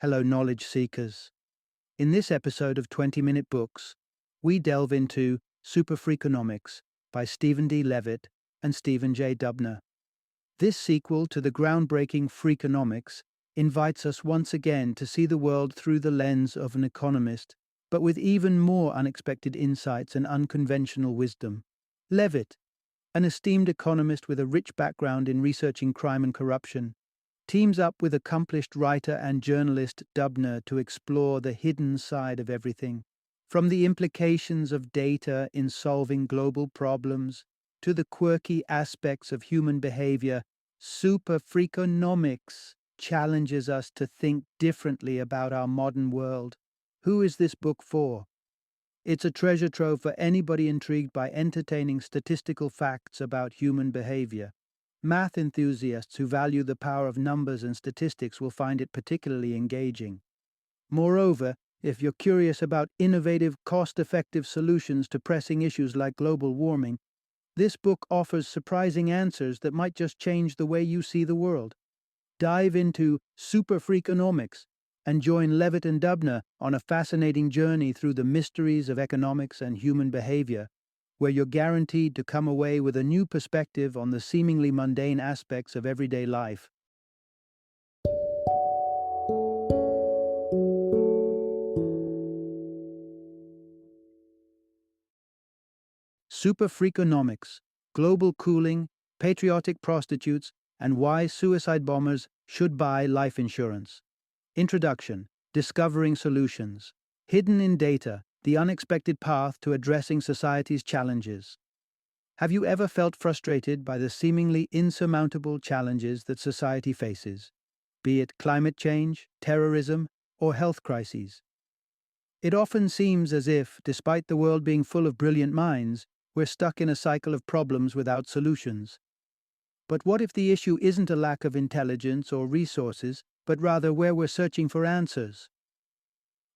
Hello, knowledge seekers. In this episode of 20-Minute Books, we delve into SuperFreakonomics by Stephen D. Levitt and Stephen J. Dubner. This sequel to the groundbreaking Freakonomics invites us once again to see the world through the lens of an economist, but with even more unexpected insights and unconventional wisdom. Levitt, an esteemed economist with a rich background in researching crime and corruption, teams up with accomplished writer and journalist Dubner to explore the hidden side of everything, from the implications of data in solving global problems to the quirky aspects of human behavior. SuperFreakonomics challenges us to think differently about our modern world. Who is this book for? It's a treasure trove for anybody intrigued by entertaining statistical facts about human behavior. Math enthusiasts who value the power of numbers and statistics will find it particularly engaging. Moreover, if you're curious about innovative, cost-effective solutions to pressing issues like global warming, this book offers surprising answers that might just change the way you see the world. Dive into SuperFreakonomics and join Levitt and Dubner on a fascinating journey through the mysteries of economics and human behavior, where you're guaranteed to come away with a new perspective on the seemingly mundane aspects of everyday life. SuperFreakonomics: Global Cooling, Patriotic Prostitutes, and Why Suicide Bombers Should Buy Life Insurance. Introduction: Discovering Solutions. Hidden in Data: The Unexpected Path to Addressing Society's Challenges. Have you ever felt frustrated by the seemingly insurmountable challenges that society faces, be it climate change, terrorism, or health crises? It often seems as if, despite the world being full of brilliant minds, we're stuck in a cycle of problems without solutions. But what if the issue isn't a lack of intelligence or resources, but rather where we're searching for answers?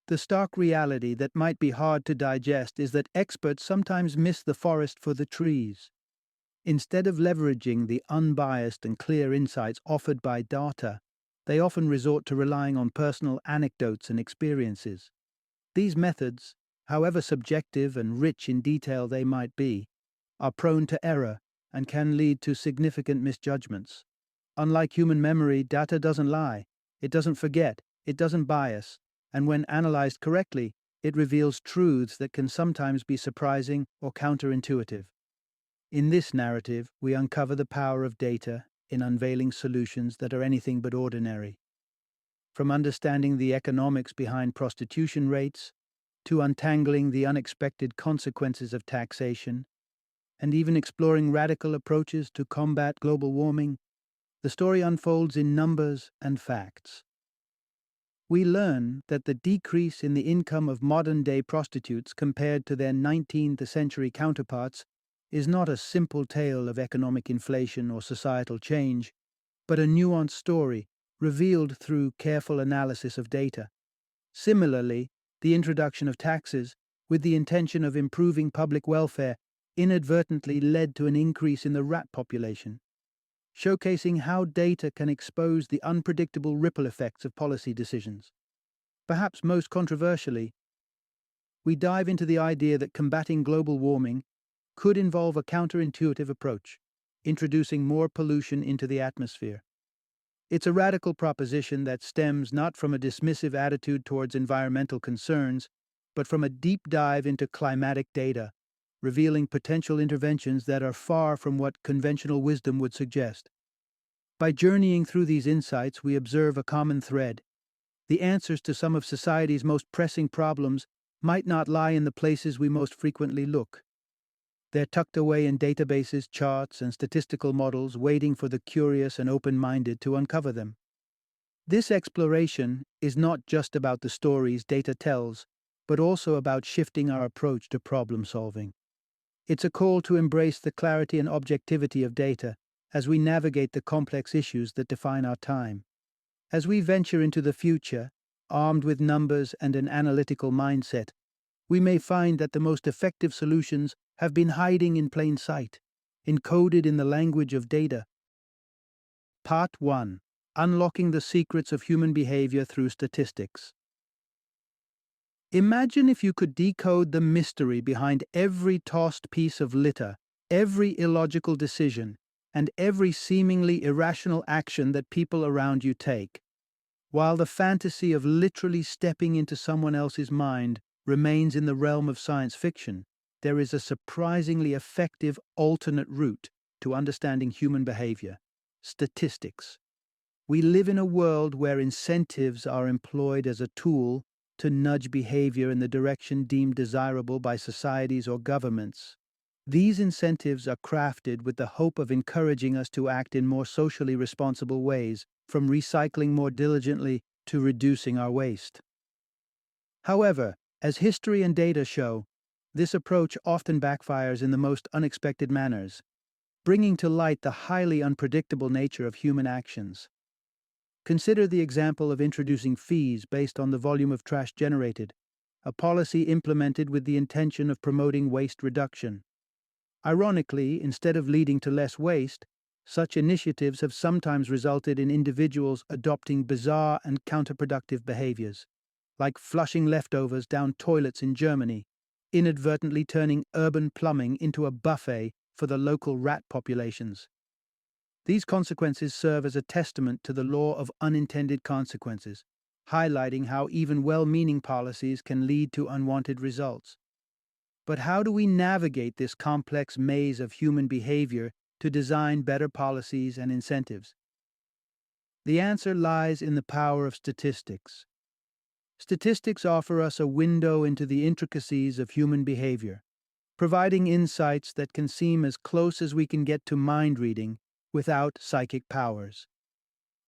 The stark reality that might be hard to digest is that experts sometimes miss the forest for the trees. Instead of leveraging the unbiased and clear insights offered by data, they often resort to relying on personal anecdotes and experiences. These methods, however subjective and rich in detail they might be, are prone to error and can lead to significant misjudgments. Unlike human memory, data doesn't lie, it doesn't forget, it doesn't bias, and when analyzed correctly, it reveals truths that can sometimes be surprising or counterintuitive. In this narrative, we uncover the power of data in unveiling solutions that are anything but ordinary. From understanding the economics behind prostitution rates, to untangling the unexpected consequences of taxation, and even exploring radical approaches to combat global warming, the story unfolds in numbers and facts. We learn that the decrease in the income of modern-day prostitutes compared to their 19th century counterparts is not a simple tale of economic inflation or societal change, but a nuanced story revealed through careful analysis of data. Similarly, the introduction of taxes, with the intention of improving public welfare, inadvertently led to an increase in the rat population, showcasing how data can expose the unpredictable ripple effects of policy decisions. Perhaps most controversially, we dive into the idea that combating global warming could involve a counterintuitive approach, introducing more pollution into the atmosphere. It's a radical proposition that stems not from a dismissive attitude towards environmental concerns, but from a deep dive into climatic data, revealing potential interventions that are far from what conventional wisdom would suggest. By journeying through these insights, we observe a common thread. The answers to some of society's most pressing problems might not lie in the places we most frequently look. They're tucked away in databases, charts, and statistical models, waiting for the curious and open-minded to uncover them. This exploration is not just about the stories data tells, but also about shifting our approach to problem-solving. It's a call to embrace the clarity and objectivity of data as we navigate the complex issues that define our time. As we venture into the future, armed with numbers and an analytical mindset, we may find that the most effective solutions have been hiding in plain sight, encoded in the language of data. Part 1. unlocking the secrets of human behavior through statistics. Imagine if you could decode the mystery behind every tossed piece of litter, every illogical decision, and every seemingly irrational action that people around you take. While the fantasy of literally stepping into someone else's mind remains in the realm of science fiction, there is a surprisingly effective alternate route to understanding human behavior: statistics. We live in a world where incentives are employed as a tool to nudge behavior in the direction deemed desirable by societies or governments. These incentives are crafted with the hope of encouraging us to act in more socially responsible ways, from recycling more diligently to reducing our waste. However, as history and data show, this approach often backfires in the most unexpected manners, bringing to light the highly unpredictable nature of human actions. Consider the example of introducing fees based on the volume of trash generated, a policy implemented with the intention of promoting waste reduction. Ironically, instead of leading to less waste, such initiatives have sometimes resulted in individuals adopting bizarre and counterproductive behaviors, like flushing leftovers down toilets in Germany, inadvertently turning urban plumbing into a buffet for the local rat populations. These consequences serve as a testament to the law of unintended consequences, highlighting how even well-meaning policies can lead to unwanted results. But how do we navigate this complex maze of human behavior to design better policies and incentives? The answer lies in the power of statistics. Statistics offer us a window into the intricacies of human behavior, providing insights that can seem as close as we can get to mind reading without psychic powers.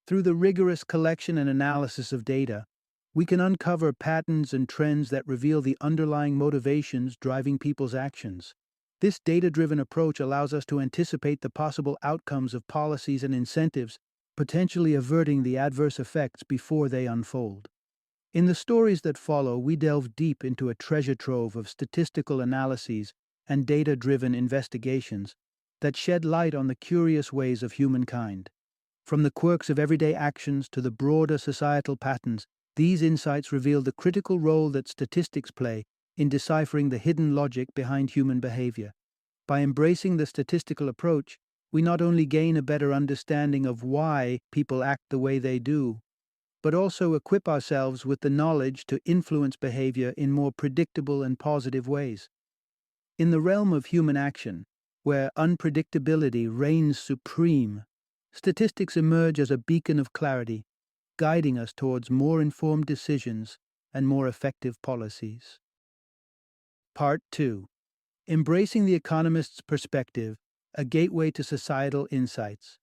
Through the rigorous collection and analysis of data, we can uncover patterns and trends that reveal the underlying motivations driving people's actions. This data-driven approach allows us to anticipate the possible outcomes of policies and incentives, potentially averting the adverse effects before they unfold. In the stories that follow, we delve deep into a treasure trove of statistical analyses and data-driven investigations that shed light on the curious ways of humankind. From the quirks of everyday actions to the broader societal patterns, these insights reveal the critical role that statistics play in deciphering the hidden logic behind human behavior. By embracing the statistical approach, we not only gain a better understanding of why people act the way they do, but also equip ourselves with the knowledge to influence behavior in more predictable and positive ways. In the realm of human action, where unpredictability reigns supreme, statistics emerge as a beacon of clarity, guiding us towards more informed decisions and more effective policies. Part 2. Embracing the economist's perspective, a gateway to societal insights.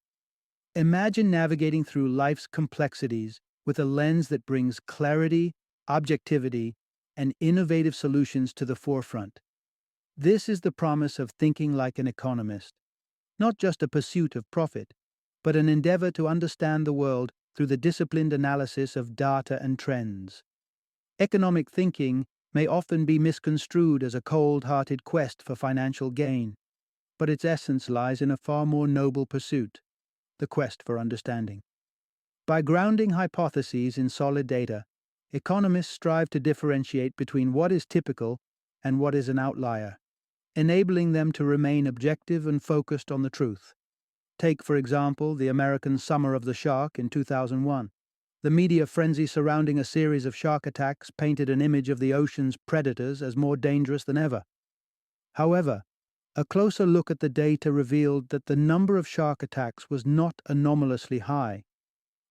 Imagine navigating through life's complexities with a lens that brings clarity, objectivity, and innovative solutions to the forefront. This is the promise of thinking like an economist, not just a pursuit of profit, but an endeavor to understand the world through the disciplined analysis of data and trends. Economic thinking may often be misconstrued as a cold-hearted quest for financial gain, but its essence lies in a far more noble pursuit: the quest for understanding. By grounding hypotheses in solid data, economists strive to differentiate between what is typical and what is an outlier, enabling them to remain objective and focused on the truth. Take, for example, the American Summer of the Shark in 2001. The media frenzy surrounding a series of shark attacks painted an image of the ocean's predators as more dangerous than ever. However, a closer look at the data revealed that the number of shark attacks was not anomalously high.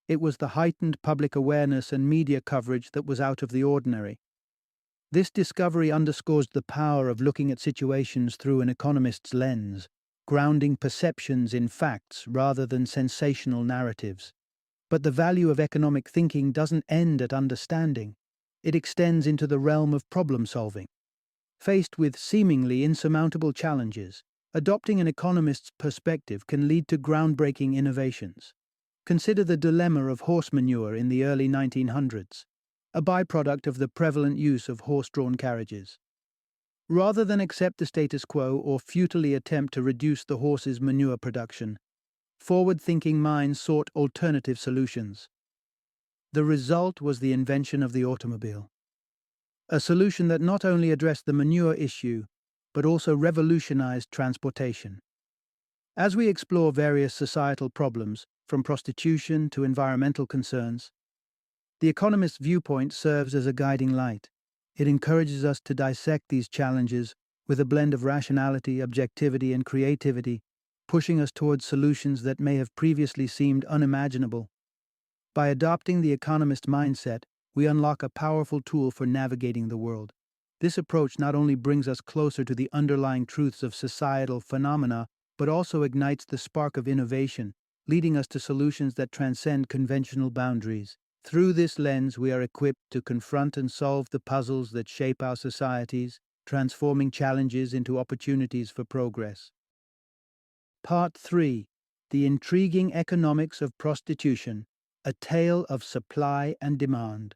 It was the heightened public awareness and media coverage that was out of the ordinary. This discovery underscores the power of looking at situations through an economist's lens, grounding perceptions in facts rather than sensational narratives. But the value of economic thinking doesn't end at understanding. It extends into the realm of problem-solving. Faced with seemingly insurmountable challenges, adopting an economist's perspective can lead to groundbreaking innovations. Consider the dilemma of horse manure in the early 1900s, a byproduct of the prevalent use of horse-drawn carriages. Rather than accept the status quo or futilely attempt to reduce the horse's manure production, forward-thinking minds sought alternative solutions. The result was the invention of the automobile, a solution that not only addressed the manure issue, but also revolutionized transportation. As we explore various societal problems, from prostitution to environmental concerns, the economist's viewpoint serves as a guiding light. It encourages us to dissect these challenges with a blend of rationality, objectivity, and creativity, pushing us towards solutions that may have previously seemed unimaginable. By adopting the economist mindset, we unlock a powerful tool for navigating the world. This approach not only brings us closer to the underlying truths of societal phenomena, but also ignites the spark of innovation, leading us to solutions that transcend conventional boundaries. Through this lens, we are equipped to confront and solve the puzzles that shape our societies, transforming challenges into opportunities for progress. Part 3. The Intriguing Economics of Prostitution, a Tale of Supply and Demand.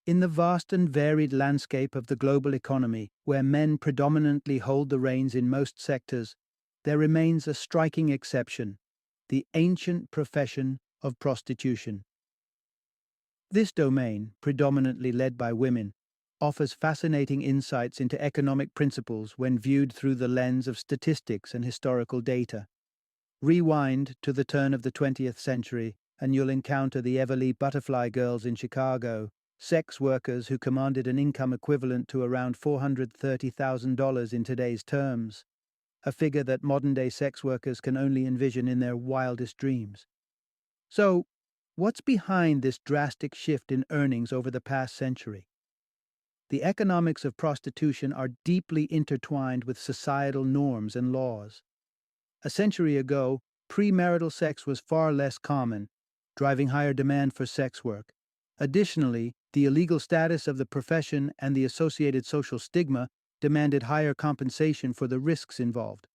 In the vast and varied landscape of the global economy, where men predominantly hold the reins in most sectors, there remains a striking exception: the ancient profession of prostitution. This domain, predominantly led by women, offers fascinating insights into economic principles when viewed through the lens of statistics and historical data. Rewind to the turn of the 20th century, and you'll encounter the Everly Butterfly Girls in Chicago, sex workers who commanded an income equivalent to around $430,000 in today's terms, a figure that modern-day sex workers can only envision in their wildest dreams. So, what's behind this drastic shift in earnings over the past century? The economics of prostitution are deeply intertwined with societal norms and laws. A century ago, premarital sex was far less common, driving higher demand for sex work. Additionally, the illegal status of the profession and the associated social stigma demanded higher compensation for the risks involved.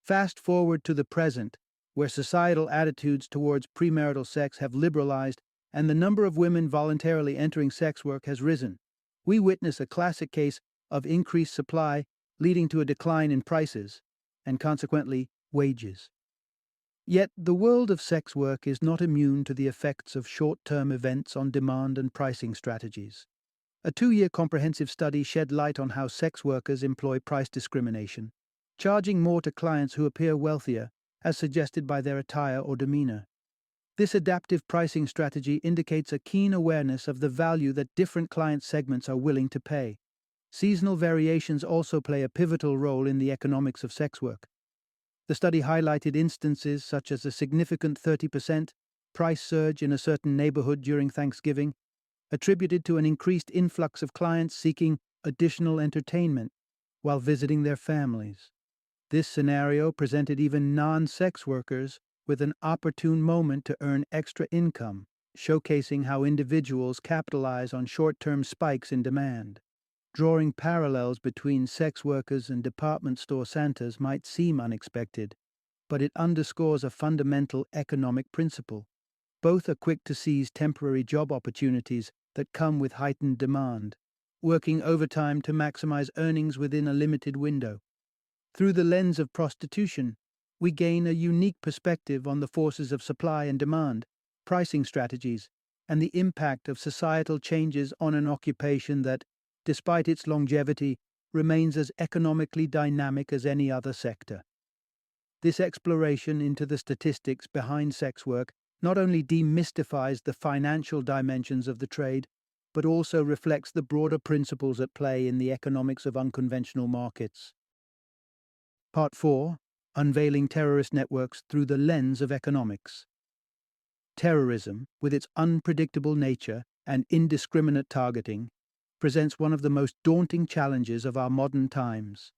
Fast forward to the present, where societal attitudes towards premarital sex have liberalized and the number of women voluntarily entering sex work has risen. We witness a classic case of increased supply leading to a decline in prices, and consequently, wages. Yet, the world of sex work is not immune to the effects of short-term events on demand and pricing strategies. A 2-year comprehensive study shed light on how sex workers employ price discrimination, charging more to clients who appear wealthier, as suggested by their attire or demeanor. This adaptive pricing strategy indicates a keen awareness of the value that different client segments are willing to pay. Seasonal variations also play a pivotal role in the economics of sex work. The study highlighted instances such as a significant 30% price surge in a certain neighborhood during Thanksgiving, attributed to an increased influx of clients seeking additional entertainment while visiting their families. This scenario presented even non-sex workers with an opportune moment to earn extra income, showcasing how individuals capitalize on short-term spikes in demand. Drawing parallels between sex workers and department store Santas might seem unexpected, but it underscores a fundamental economic principle. Both are quick to seize temporary job opportunities that come with heightened demand, working overtime to maximize earnings within a limited window. Through the lens of prostitution, we gain a unique perspective on the forces of supply and demand, pricing strategies, and the impact of societal changes on an occupation that, despite its longevity, remains as economically dynamic as any other sector. This exploration into the statistics behind sex work not only demystifies the financial dimensions of the trade, but also reflects the broader principles at play in the economics of unconventional markets. Part 4. Unveiling terrorist networks through the lens of economics. Terrorism, with its unpredictable nature and indiscriminate targeting, presents one of the most daunting challenges of our modern times.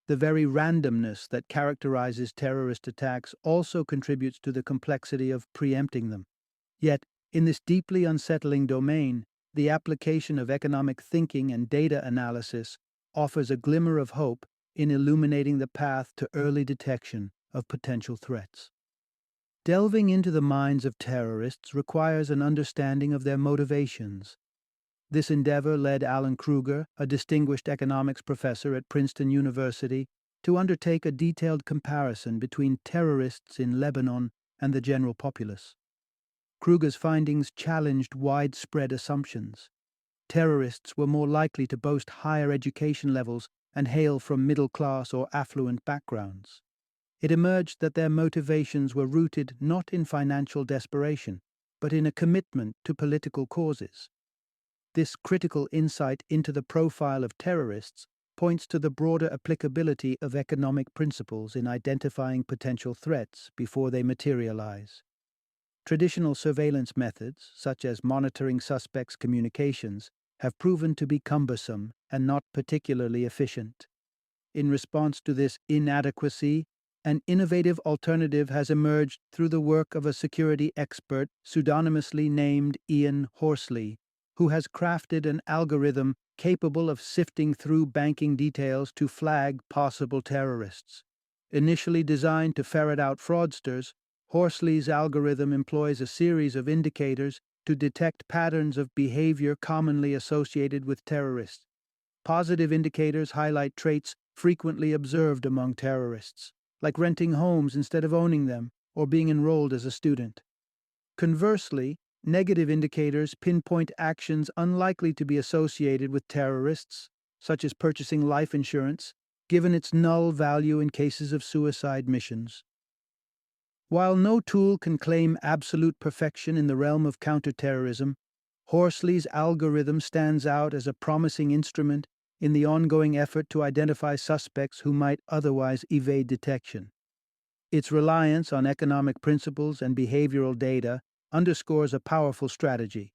The very randomness that characterizes terrorist attacks also contributes to the complexity of preempting them. Yet, in this deeply unsettling domain, the application of economic thinking and data analysis offers a glimmer of hope in illuminating the path to early detection of potential threats. Delving into the minds of terrorists requires an understanding of their motivations. This endeavor led Alan Kruger, a distinguished economics professor at Princeton University, to undertake a detailed comparison between terrorists in Lebanon and the general populace. Kruger's findings challenged widespread assumptions. Terrorists were more likely to boast higher education levels and hail from middle-class or affluent backgrounds. It emerged that their motivations were rooted not in financial desperation, but in a commitment to political causes. This critical insight into the profile of terrorists points to the broader applicability of economic principles in identifying potential threats before they materialize. Traditional surveillance methods, such as monitoring suspects' communications, have proven to be cumbersome and not particularly efficient. In response to this inadequacy, an innovative alternative has emerged through the work of a security expert pseudonymously named Ian Horsley, who has crafted an algorithm capable of sifting through banking details to flag possible terrorists. Initially designed to ferret out fraudsters, Horsley's algorithm employs a series of indicators to detect patterns of behavior commonly associated with terrorists. Positive indicators highlight traits frequently observed among terrorists, like renting homes instead of owning them or being enrolled as a student. Conversely, negative indicators pinpoint actions unlikely to be associated with terrorists, such as purchasing life insurance, given its null value in cases of suicide missions. While no tool can claim absolute perfection in the realm of counterterrorism, Horsley's algorithm stands out as a promising instrument in the ongoing effort to identify suspects who might otherwise evade detection. Its reliance on economic principles and behavioral data underscores a powerful strategy: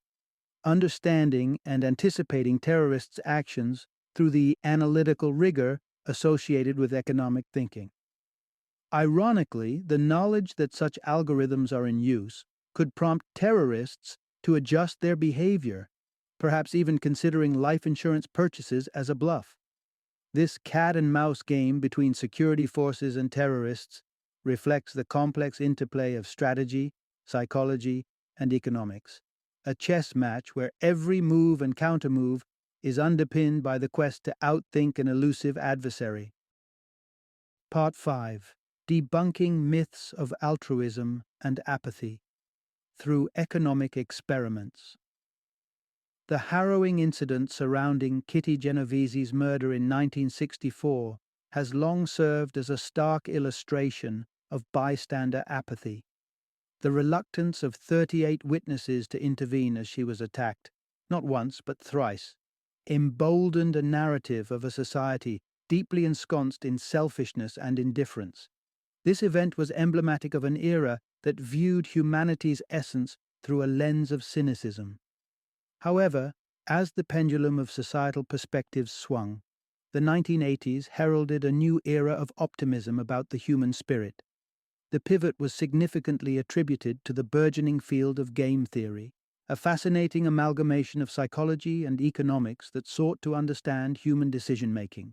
understanding and anticipating terrorists' actions through the analytical rigor associated with economic thinking. Ironically, the knowledge that such algorithms are in use could prompt terrorists to adjust their behavior, perhaps even considering life insurance purchases as a bluff. This cat-and-mouse game between security forces and terrorists reflects the complex interplay of strategy, psychology, and economics, a chess match where every move and countermove is underpinned by the quest to outthink an elusive adversary. Part 5. Debunking Myths of Altruism and Apathy through Economic Experiments. The harrowing incident surrounding Kitty Genovese's murder in 1964 has long served as a stark illustration of bystander apathy. The reluctance of 38 witnesses to intervene as she was attacked, not once but thrice, emboldened a narrative of a society deeply ensconced in selfishness and indifference. This event was emblematic of an era that viewed humanity's essence through a lens of cynicism. However, as the pendulum of societal perspectives swung, the 1980s heralded a new era of optimism about the human spirit. The pivot was significantly attributed to the burgeoning field of game theory, a fascinating amalgamation of psychology and economics that sought to understand human decision-making.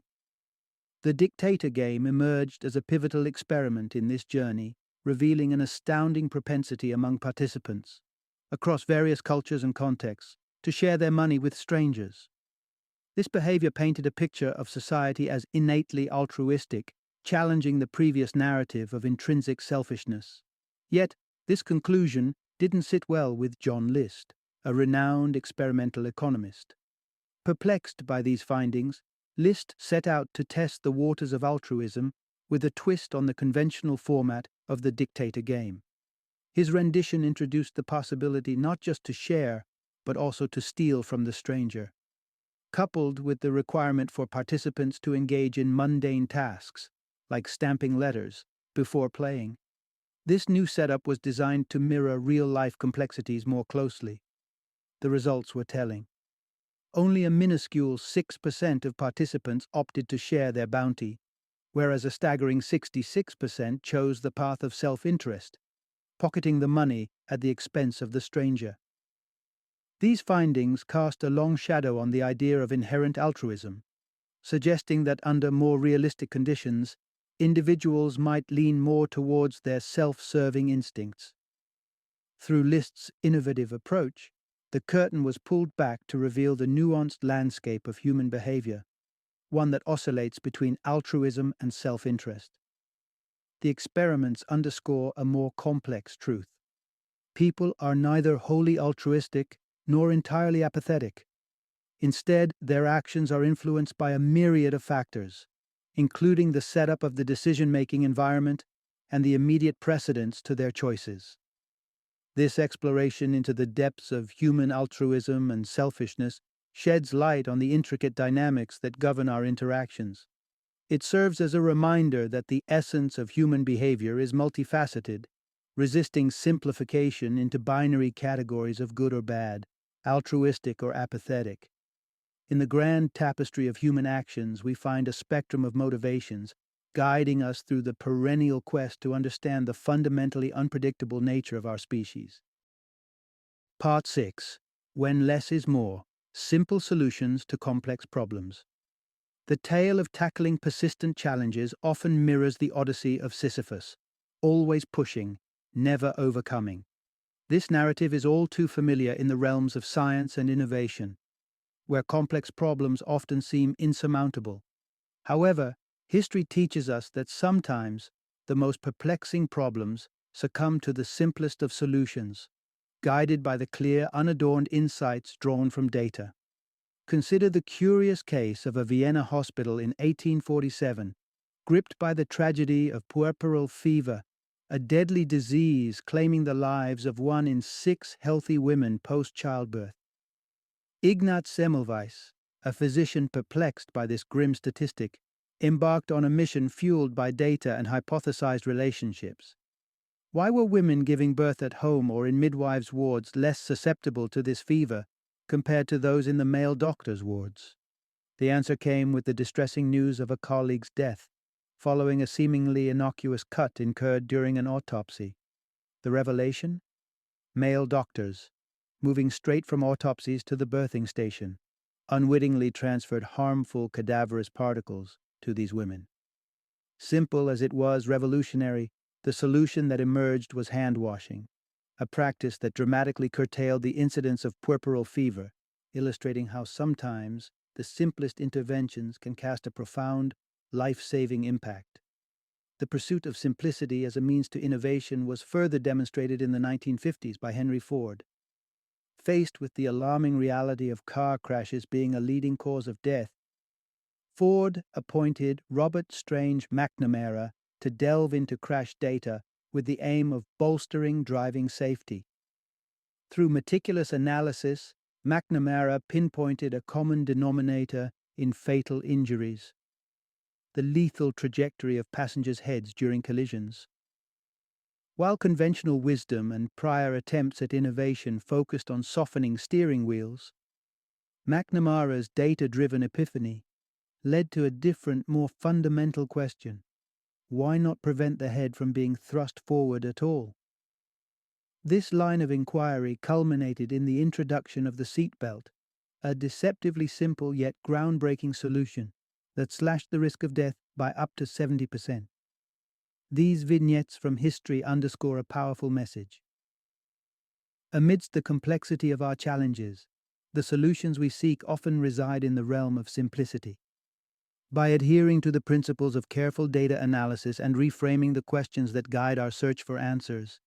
The dictator game emerged as a pivotal experiment in this journey, revealing an astounding propensity among participants, across various cultures and contexts, to share their money with strangers. This behavior painted a picture of society as innately altruistic, challenging the previous narrative of intrinsic selfishness. Yet, this conclusion didn't sit well with John List, a renowned experimental economist. Perplexed by these findings, List set out to test the waters of altruism with a twist on the conventional format of the dictator game. His rendition introduced the possibility not just to share, but also to steal from the stranger. Coupled with the requirement for participants to engage in mundane tasks, like stamping letters, before playing, this new setup was designed to mirror real-life complexities more closely. The results were telling. Only a minuscule 6% of participants opted to share their bounty, whereas a staggering 66% chose the path of self-interest, pocketing the money at the expense of the stranger. These findings cast a long shadow on the idea of inherent altruism, suggesting that under more realistic conditions, individuals might lean more towards their self-serving instincts. Through List's innovative approach, the curtain was pulled back to reveal the nuanced landscape of human behavior. one that oscillates between altruism and self-interest. The experiments underscore a more complex truth. People are neither wholly altruistic nor entirely apathetic. Instead, their actions are influenced by a myriad of factors, including the setup of the decision-making environment and the immediate precedents to their choices. This exploration into the depths of human altruism and selfishness sheds light on the intricate dynamics that govern our interactions. It serves as a reminder that the essence of human behavior is multifaceted, resisting simplification into binary categories of good or bad, altruistic or apathetic. In the grand tapestry of human actions, we find a spectrum of motivations, guiding us through the perennial quest to understand the fundamentally unpredictable nature of our species. Part 6. When Less is More: Simple Solutions to Complex Problems. The tale of tackling persistent challenges often mirrors the odyssey of Sisyphus, always pushing, never overcoming. This narrative is all too familiar in the realms of science and innovation, where complex problems often seem insurmountable. However, history teaches us that sometimes the most perplexing problems succumb to the simplest of solutions, guided by the clear, unadorned insights drawn from data. Consider the curious case of a Vienna hospital in 1847, gripped by the tragedy of puerperal fever, a deadly disease claiming the lives of 1 in 6 healthy women post-childbirth. Ignaz Semmelweis, a physician perplexed by this grim statistic, embarked on a mission fueled by data and hypothesized relationships. Why were women giving birth at home or in midwives' wards less susceptible to this fever compared to those in the male doctors' wards? The answer came with the distressing news of a colleague's death, following a seemingly innocuous cut incurred during an autopsy. The revelation? Male doctors, moving straight from autopsies to the birthing station, unwittingly transferred harmful cadaverous particles to these women. Simple as it was revolutionary, the solution that emerged was hand-washing, a practice that dramatically curtailed the incidence of puerperal fever, illustrating how sometimes the simplest interventions can cast a profound, life-saving impact. The pursuit of simplicity as a means to innovation was further demonstrated in the 1950s by Henry Ford. Faced with the alarming reality of car crashes being a leading cause of death, Ford appointed Robert Strange McNamara to delve into crash data with the aim of bolstering driving safety. Through meticulous analysis, McNamara pinpointed a common denominator in fatal injuries: the lethal trajectory of passengers' heads during collisions. While conventional wisdom and prior attempts at innovation focused on softening steering wheels, McNamara's data-driven epiphany led to a different, more fundamental question: why not prevent the head from being thrust forward at all? This line of inquiry culminated in the introduction of the seatbelt, a deceptively simple yet groundbreaking solution that slashed the risk of death by up to 70%. These vignettes from history underscore a powerful message. Amidst the complexity of our challenges, the solutions we seek often reside in the realm of simplicity. By adhering to the principles of careful data analysis and reframing the questions that guide our search for answers,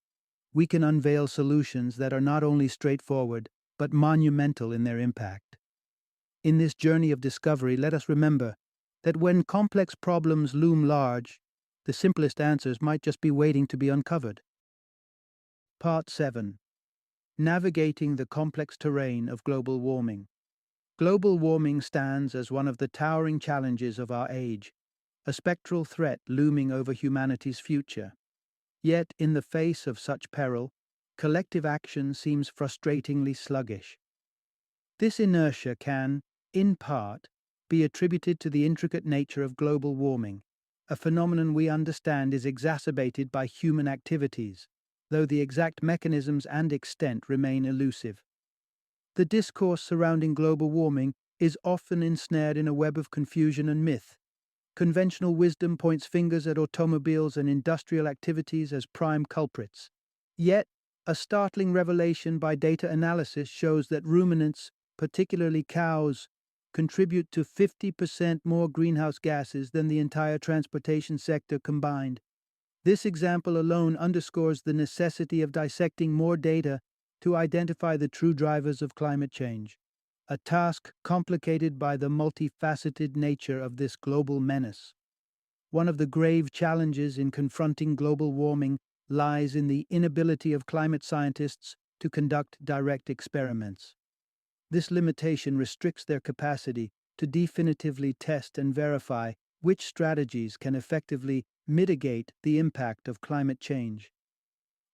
we can unveil solutions that are not only straightforward, but monumental in their impact. In this journey of discovery, let us remember that when complex problems loom large, the simplest answers might just be waiting to be uncovered. Part 7. Navigating the complex terrain of global warming. Global warming stands as one of the towering challenges of our age, a spectral threat looming over humanity's future. Yet, in the face of such peril, collective action seems frustratingly sluggish. This inertia can, in part, be attributed to the intricate nature of global warming, a phenomenon we understand is exacerbated by human activities, though the exact mechanisms and extent remain elusive. The discourse surrounding global warming is often ensnared in a web of confusion and myth. Conventional wisdom points fingers at automobiles and industrial activities as prime culprits. Yet, a startling revelation by data analysis shows that ruminants, particularly cows, contribute to 50% more greenhouse gases than the entire transportation sector combined. This example alone underscores the necessity of dissecting more data to identify the true drivers of climate change, a task complicated by the multifaceted nature of this global menace. One of the grave challenges in confronting global warming lies in the inability of climate scientists to conduct direct experiments. This limitation restricts their capacity to definitively test and verify which strategies can effectively mitigate the impact of climate change.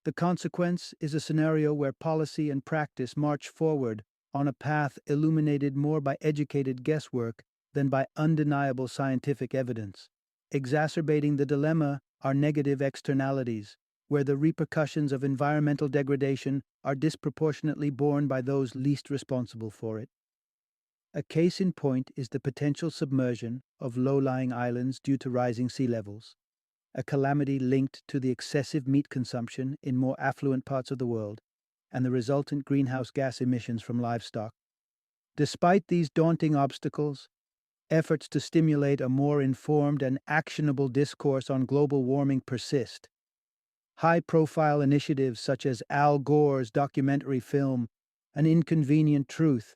The consequence is a scenario where policy and practice march forward on a path illuminated more by educated guesswork than by undeniable scientific evidence. Exacerbating the dilemma are negative externalities, where the repercussions of environmental degradation are disproportionately borne by those least responsible for it. A case in point is the potential submersion of low-lying islands due to rising sea levels, a calamity linked to the excessive meat consumption in more affluent parts of the world and the resultant greenhouse gas emissions from livestock. Despite these daunting obstacles, efforts to stimulate a more informed and actionable discourse on global warming persist. High-profile initiatives such as Al Gore's documentary film, An Inconvenient Truth,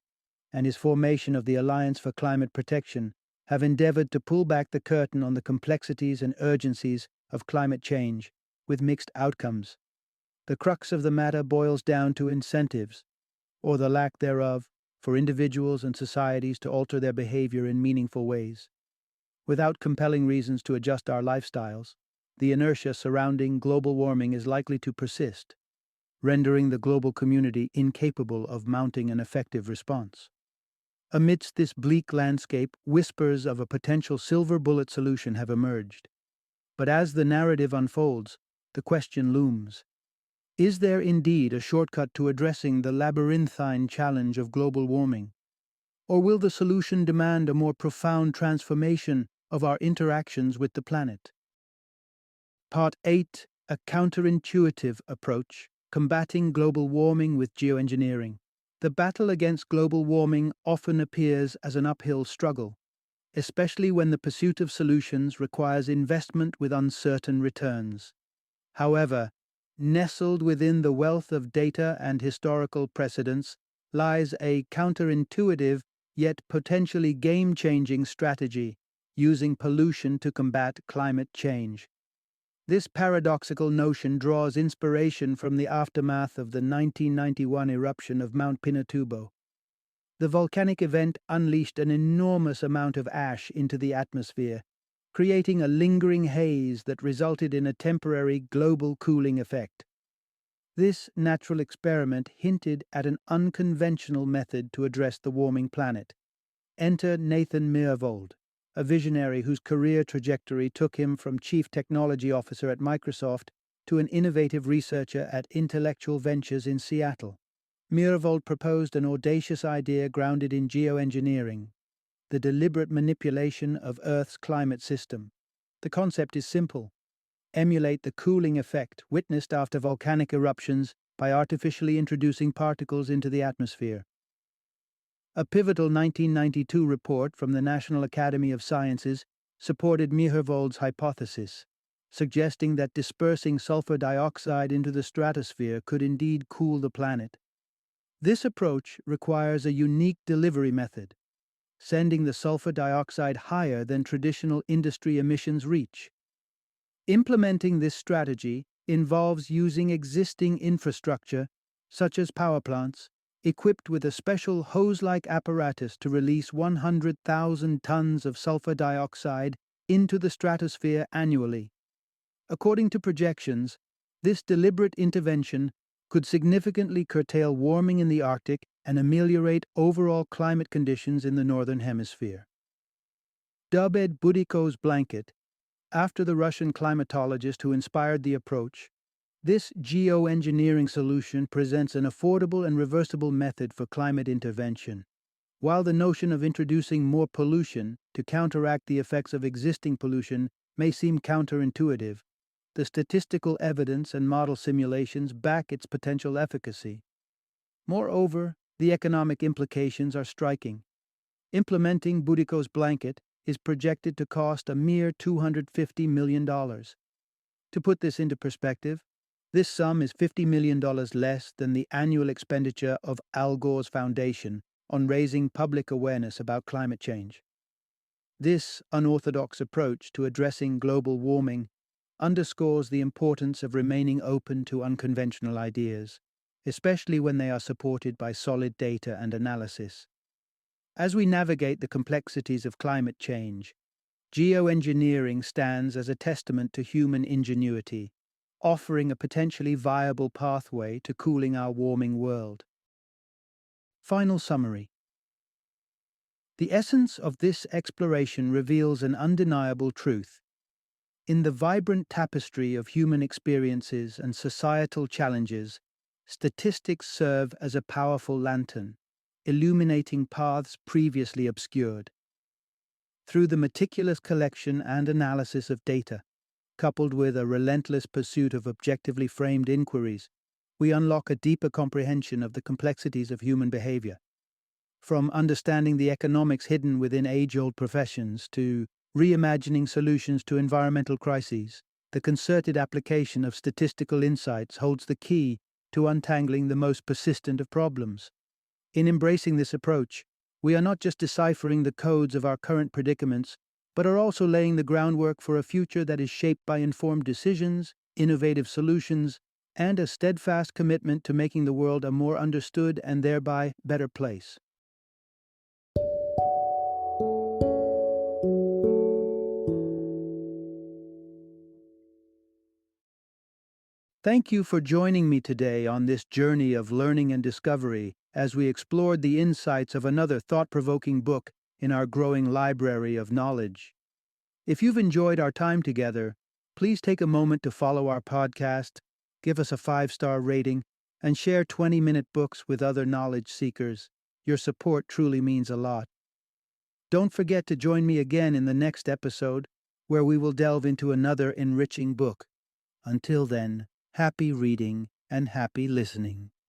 and his formation of the Alliance for Climate Protection have endeavored to pull back the curtain on the complexities and urgencies of climate change, with mixed outcomes. The crux of the matter boils down to incentives, or the lack thereof, for individuals and societies to alter their behavior in meaningful ways. Without compelling reasons to adjust our lifestyles, the inertia surrounding global warming is likely to persist, rendering the global community incapable of mounting an effective response. Amidst this bleak landscape, whispers of a potential silver bullet solution have emerged. But as the narrative unfolds, the question looms. Is there indeed a shortcut to addressing the labyrinthine challenge of global warming? Or will the solution demand a more profound transformation of our interactions with the planet? Part 8. A counterintuitive approach, combating global warming with geoengineering. The battle against global warming often appears as an uphill struggle, especially when the pursuit of solutions requires investment with uncertain returns. However, nestled within the wealth of data and historical precedents lies a counterintuitive yet potentially game-changing strategy using pollution to combat climate change. This paradoxical notion draws inspiration from the aftermath of the 1991 eruption of Mount Pinatubo. The volcanic event unleashed an enormous amount of ash into the atmosphere, creating a lingering haze that resulted in a temporary global cooling effect. This natural experiment hinted at an unconventional method to address the warming planet. Enter Nathan Myhrvold, a visionary whose career trajectory took him from chief technology officer at Microsoft to an innovative researcher at Intellectual Ventures in Seattle. Myhrvold proposed an audacious idea grounded in geoengineering, the deliberate manipulation of Earth's climate system. The concept is simple. Emulate the cooling effect witnessed after volcanic eruptions by artificially introducing particles into the atmosphere. A pivotal 1992 report from the National Academy of Sciences supported Myhrvold's hypothesis, suggesting that dispersing sulfur dioxide into the stratosphere could indeed cool the planet. This approach requires a unique delivery method, sending the sulfur dioxide higher than traditional industry emissions reach. Implementing this strategy involves using existing infrastructure, such as power plants, equipped with a special hose-like apparatus to release 100,000 tons of sulfur dioxide into the stratosphere annually. According to projections, this deliberate intervention could significantly curtail warming in the Arctic and ameliorate overall climate conditions in the Northern Hemisphere. Dubbed Budiko's blanket, after the Russian climatologist who inspired the approach, this geoengineering solution presents an affordable and reversible method for climate intervention. While the notion of introducing more pollution to counteract the effects of existing pollution may seem counterintuitive, the statistical evidence and model simulations back its potential efficacy. Moreover, the economic implications are striking. Implementing Budico's blanket is projected to cost a mere $250 million. To put this into perspective, this sum is $50 million less than the annual expenditure of Al Gore's foundation on raising public awareness about climate change. This unorthodox approach to addressing global warming underscores the importance of remaining open to unconventional ideas, especially when they are supported by solid data and analysis. As we navigate the complexities of climate change, geoengineering stands as a testament to human ingenuity, offering a potentially viable pathway to cooling our warming world. Final summary. The essence of this exploration reveals an undeniable truth. In the vibrant tapestry of human experiences and societal challenges, statistics serve as a powerful lantern, illuminating paths previously obscured. Through the meticulous collection and analysis of data, coupled with a relentless pursuit of objectively framed inquiries, we unlock a deeper comprehension of the complexities of human behavior. From understanding the economics hidden within age-old professions to reimagining solutions to environmental crises, the concerted application of statistical insights holds the key to untangling the most persistent of problems. In embracing this approach, we are not just deciphering the codes of our current predicaments, but are also laying the groundwork for a future that is shaped by informed decisions, innovative solutions, and a steadfast commitment to making the world a more understood and thereby better place. Thank you for joining me today on this journey of learning and discovery as we explored the insights of another thought-provoking book in our growing library of knowledge. If you've enjoyed our time together, please take a moment to follow our podcast, give us a 5-star rating, and share 20-minute books with other knowledge seekers. Your support truly means a lot. Don't forget to join me again in the next episode, where we will delve into another enriching book. Until then, happy reading and happy listening.